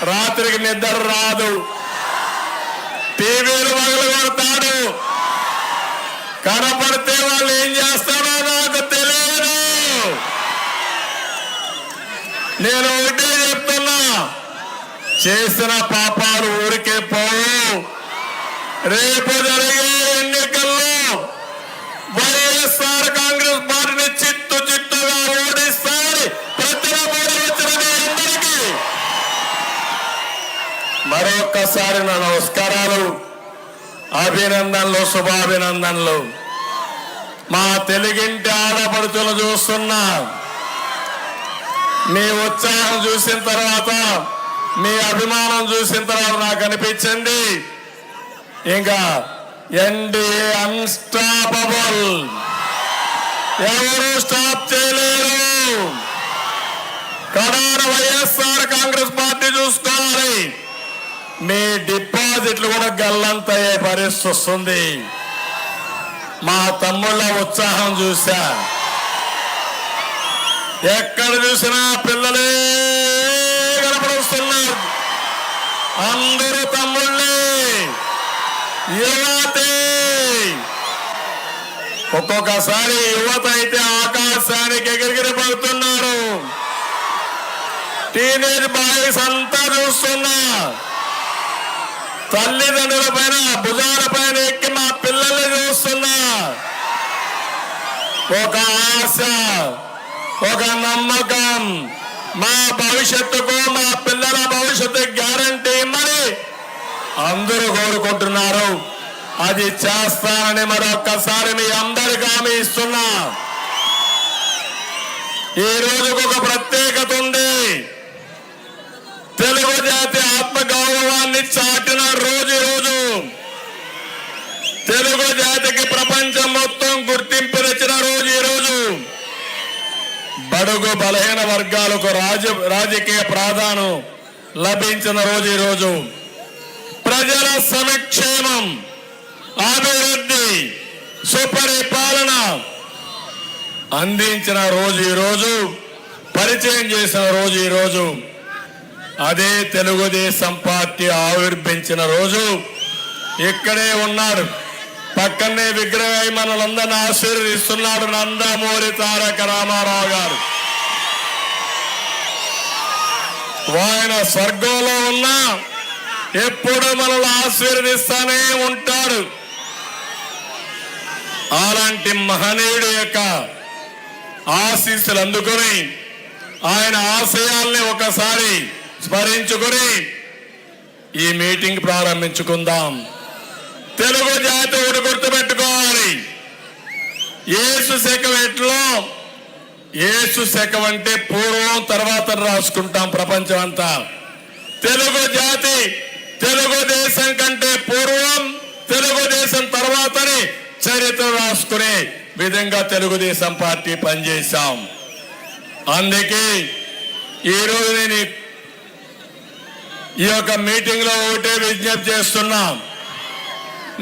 రాత్రికి నిద్ర రాదు, టీవీలు పగలు కొడతాడు, కనపడితే వాళ్ళు ఏం చేస్తారో నాకు తెలియదు. నేను ఒకటే చెప్తున్నా, చేసిన పాపాలు ఊరికే పోవు. రేపు జరిగే ఎన్నికల్లో వైఎస్ఆర్ కాంగ్రెస్ పార్టీని చిత్తుగా ఓడిస్తారని ప్రతిభాలు వచ్చిన మీ అందరికీ మరొక్కసారి నా నమస్కారాలు, అభినందనలు, శుభాభినందనలు. మా తెలుగింటి ఆడపడుచులు చూస్తున్నా, మీ ఉత్సాహం చూసిన తర్వాత, మీ అభిమానం చూసిన తర్వాత నాకు అనిపించింది ఇంకా ఎన్డీఏ అన్స్టాపబుల్, ఎవరు స్టాప్ చేయలేరు. కడాన వైఎస్ఆర్ కాంగ్రెస్ పార్టీ చూసుకోవాలి. మీ డిపాజిట్లు కూడా గల్లంతయ్యే పరిస్థితి వస్తుంది. మా తమ్ముళ్ళ ఉత్సాహం చూసా, ఎక్కడ చూసినా పిల్లలే కనపడుస్తున్నారు. అందరూ తమ్ముళ్ళే, యువతే. ఒక్కొక్కసారి యువత అయితే ఆకాశానికి ఎగిరిగిరి పడుతున్నారు. టీనేజ్ బాయ్స్ అంతా చూస్తున్నా, తల్లిదండ్రుల పైన భుజాల పైన ఎక్కి మా పిల్లల్ని చూస్తున్నా. ఒక ఆశ, ఒక నమ్మకం, మా భవిష్యత్తుకు, మా పిల్లల భవిష్యత్తు గ్యారంటీ మరి అందరూ కోరుకుంటున్నారు. అది చేస్తానని మరొక్కసారి మీ అందరికీ హామీ ఇస్తున్నా. ఈ రోజుకు ఒక ప్రత్యేకత ఉంది. తెలుగు జాతి ఆత్మగౌరవాన్ని చాటిన రోజు ఈరోజు. తెలుగు జాతికి ప్రపంచం మొత్తం గుర్తింపునిచ్చిన రోజు ఈరోజు. బడుగు బలహీన వర్గాలకు రాజకీయ ప్రాధాన్యం లభించిన రోజు ఈరోజు. ప్రజల సంక్షేమం, అభివృద్ధి, సుపరిపాలన అందించిన రోజు ఈరోజు, పరిచయం చేసిన రోజు ఈరోజు. అదే తెలుగుదేశం పార్టీ ఆవిర్భించిన రోజు. ఇక్కడే ఉన్నాడు, పక్కనే విగ్రహం మనలందరినీ ఆశీర్వదిస్తున్నాడు నందమూరి తారక రామారావు గారు. ఆయన స్వర్గంలో ఉన్నా ఎప్పుడు మనల్ని ఆశీర్వదిస్తానే ఉంటాడు. అలాంటి మహనీయుడి యొక్క ఆశీస్సులు అందుకొని ఆయన ఆశయాల్ని ఒకసారి స్మరించుకొని ఈ మీటింగ్ ప్రారంభించుకుందాం. తెలుగు జాతి ఒకటి గుర్తుపెట్టుకోవాలి. యేసు శకం ఎట్లో, యేసు శకం అంటే పూర్వం తర్వాత రాసుకుంటాం ప్రపంచం అంతా. తెలుగు జాతి తెలుగుదేశం కంటే పూర్వం, తెలుగుదేశం తర్వాతని చరిత్ర రాసుకునే విధంగా తెలుగుదేశం పార్టీ పనిచేశాం. అందుకే ఈరోజు నేను ఈ యొక్క మీటింగ్ లో ఒకటే విజ్ఞప్తి చేస్తున్నాం.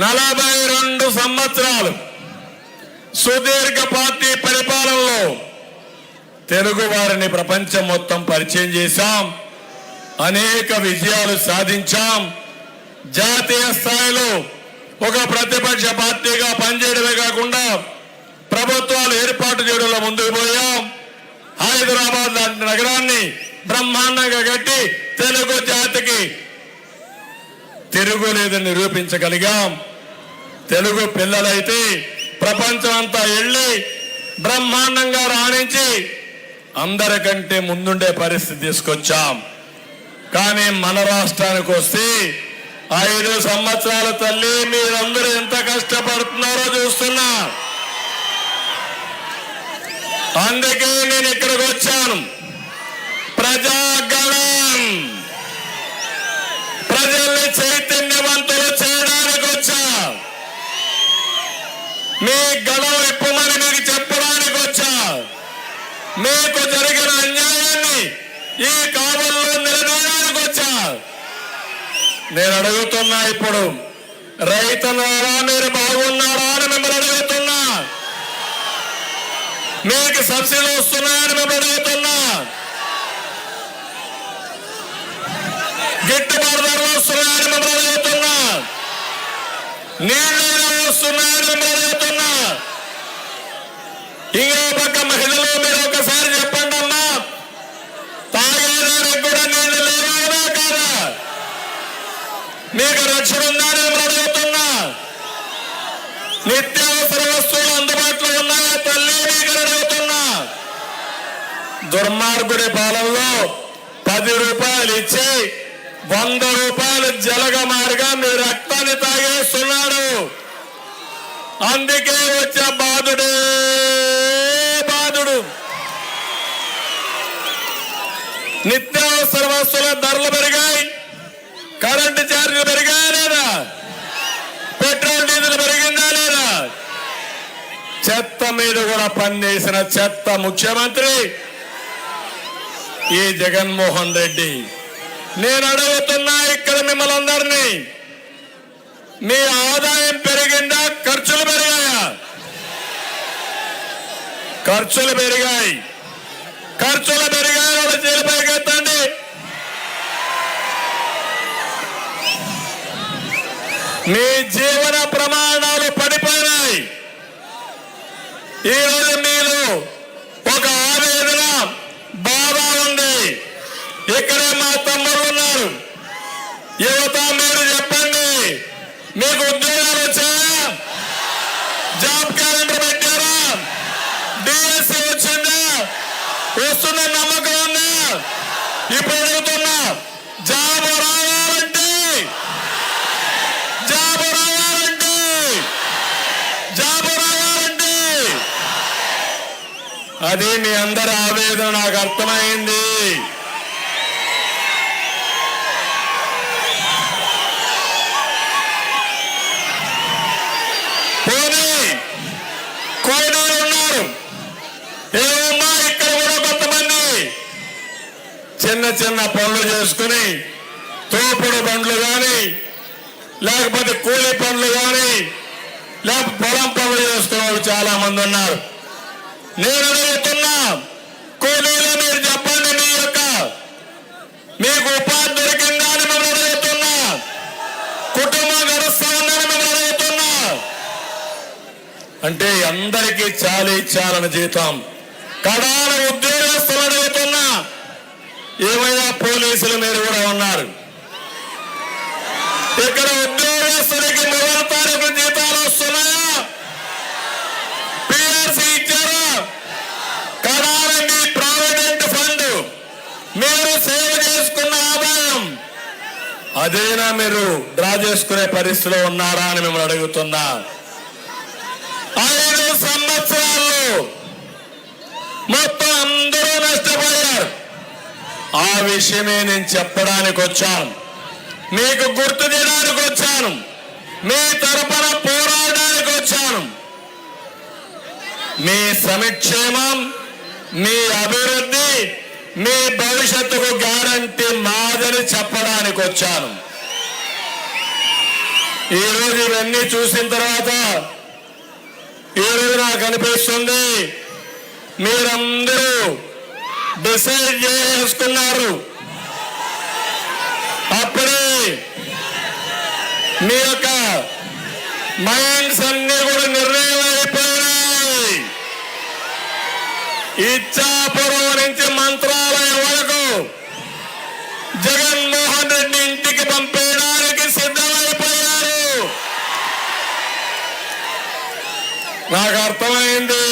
42 సంవత్సరాలు సుదీర్ఘ పార్టీ పరిపాలనలో తెలుగు వారిని ప్రపంచం మొత్తం పరిచయం చేశాం. అనేక విజయాలు సాధించాం. జాతీయ స్థాయిలో ఒక ప్రతిపక్ష పార్టీగా పనిచేయడమే కాకుండా ప్రభుత్వాలు ఏర్పాటు చేయడంలో ముందుకు పోయాం. హైదరాబాద్ లాంటి నగరాన్ని బ్రహ్మాండంగా కట్టి తెలుగు జాతికి తిరుగులేదని నిరూపించగలిగాం. తెలుగు పిల్లలైతే ప్రపంచం అంతా వెళ్ళి బ్రహ్మాండంగా రాణించి అందరికంటే ముందుండే పరిస్థితి తీసుకొచ్చాం. కానీ మన రాష్ట్రానికి వస్తే 5 సంవత్సరాల తల్లి మీరందరూ ఎంత కష్టపడుతున్నారో చూస్తున్నా. అందుకే నేను ఇక్కడికి వచ్చాను. ప్రజాగళం, ప్రజల్ని చైతన్యవంతులు చేయడానికి వచ్చా. మీ గళం ఇప్పమని మీకు చెప్పడానికి వచ్చా. మీకు జరిగిన అన్యాయాన్ని ఈ కావల్లో నిలదీయడానికి వచ్చా. నేను అడుగుతున్నా, ఇప్పుడు రైతులారా మీరు బాగున్నారా అని మిమ్మల్ని అడుగుతున్నా. మీకు సబ్సిడీ వస్తున్నాయని మిమ్మల్ని అడుగుతున్నా. గిట్టుబాటు ధరలు వస్తున్నాయని మిమ్మల్ని అడుగుతున్నా. నీళ్ళైనా వస్తున్నాయని మిమ్మల్ని అడుగుతున్నా. ఇంకో పక్క మహిళలు మీరు ఒకసారి చెప్పండి అమ్మా, తాగేదానికి కూడా నీళ్లు లేవా కాదా? మీకు రక్షణ ఉందని మిమ్మల్ని అడుగుతున్నా. నిత్యావసర వస్తువులు అందుబాటులో ఉన్నాయా తల్లి మీకు అడుగుతున్నా. దుర్మార్గుడి పాలనలో 10 రూపాయలు ఇచ్చి 100 రూపాయలు జలగమారుగా మీ రక్తాన్ని తాగేస్తున్నాడు. అందుకే వచ్చే బాధుడే బాధుడు. నిత్యావసర వస్తువుల ధరలు పెరిగాయి, కరెంటు ఛార్జీలు పెరిగాయా లేదా? పెట్రోల్ డీజిల్ పెరిగిందా లేదా? చెత్త మీద కూడా పనిచేసిన చెత్త ముఖ్యమంత్రి ఈ జగన్మోహన్ రెడ్డి. నేను అడుగుతున్నా ఇక్కడ మిమ్మల్ని అందరినీ, మీ ఆదాయం పెరిగిందా? ఖర్చులు పెరిగాయా? ఖర్చులు పెరిగాయి. ఖర్చులు పెరిగాయి. వాళ్ళ జైలుపైకి ఎత్తండి. మీ జీవన ప్రమాణాలు పడిపోయినాయి. ఈరోజు మీరు ఒక ఆవేదన బాధ ఉంది. ఇక్కడే మా తమ్ముళ్ళు ఉన్నారు. యువత మీరు చెప్పండి, మీకు ఉద్యోగాలు వచ్చాయా? జాబ్ క్యాలెండర్ పెట్టారా? డిఎస్సి వచ్చిందా? వస్తున్న నమ్మకం ఉందా? ఇప్పుడు అడుగుతున్నా, జాబ్ రావాలంటే అది మీ అందరి ఆవేదన నాకు అర్థమైంది. కూలీలు ఉన్నారు. ఏమమ్మా ఇక్కడ కూడా కొంతమంది చిన్న చిన్న పనులు చేసుకుని, తోపుడు బండ్లు కానీ, లేకపోతే కూలీ పనులు కానీ, లేకపోతే పొలం పనులు చేసుకునే వాళ్ళు చాలా మంది ఉన్నారు. నేను అడుగుతున్నా, కూలీలు మీరు చెప్పండి, మీకు ఉపాధి దొరికిందా అని మిమ్మల్ని అడుగుతున్నా. కుటుంబం గడుస్తా ఉందని మిమ్మల్ని అడుగుతున్నా. అంటే అందరికీ చాలని జీతం, కడాల ఉద్యోగస్తులు అడుగుతున్నా. ఏమైనా పోలీసులు మీరు కూడా ఉన్నారు. ఇక్కడ ఉద్యోగస్తులకి 3వ తారీఖు జీతాలు వస్తున్నాయా? పిఆర్సీ ఇచ్చారా? కడాల మీ ప్రావిడెంట్ ఫండ్ మీరు సేవ్ చేసుకున్న ఆదాయం అదేనా మీరు డ్రా చేసుకునే పరిస్థితిలో ఉన్నారా అని మిమ్మల్ని అడుగుతున్నా. 5 సంవత్సరాల్లో మొత్తం అందరూ నష్టపోయారు. ఆ విషయమే నేను చెప్పడానికి వచ్చాను, మీకు గుర్తు చేయడానికి వచ్చాను, మీ తరపున పోరాడడానికి వచ్చాను. మీ సంక్షేమం, మీ అభివృద్ధి, మీ భవిష్యత్తుకు గ్యారంటీ మాదని చెప్పడానికి వచ్చాను. ఈరోజు ఇవన్నీ చూసిన తర్వాత ఈరోజు నాకు అనిపిస్తుంది, మీరందరూ డిసైడ్ చేసుకున్నారు. అప్పుడే మీ యొక్క మైండ్స్ అన్ని కూడా నిర్ణయం అయిపోయినాయి. ఇచ్చాపురం నుంచి మంత్రాలయం వరకు జగన్మోహన్ రెడ్డి ఇంటికి పంపేయడానికి సిద్ధమైపోయారు. నాకు అర్థమైంది.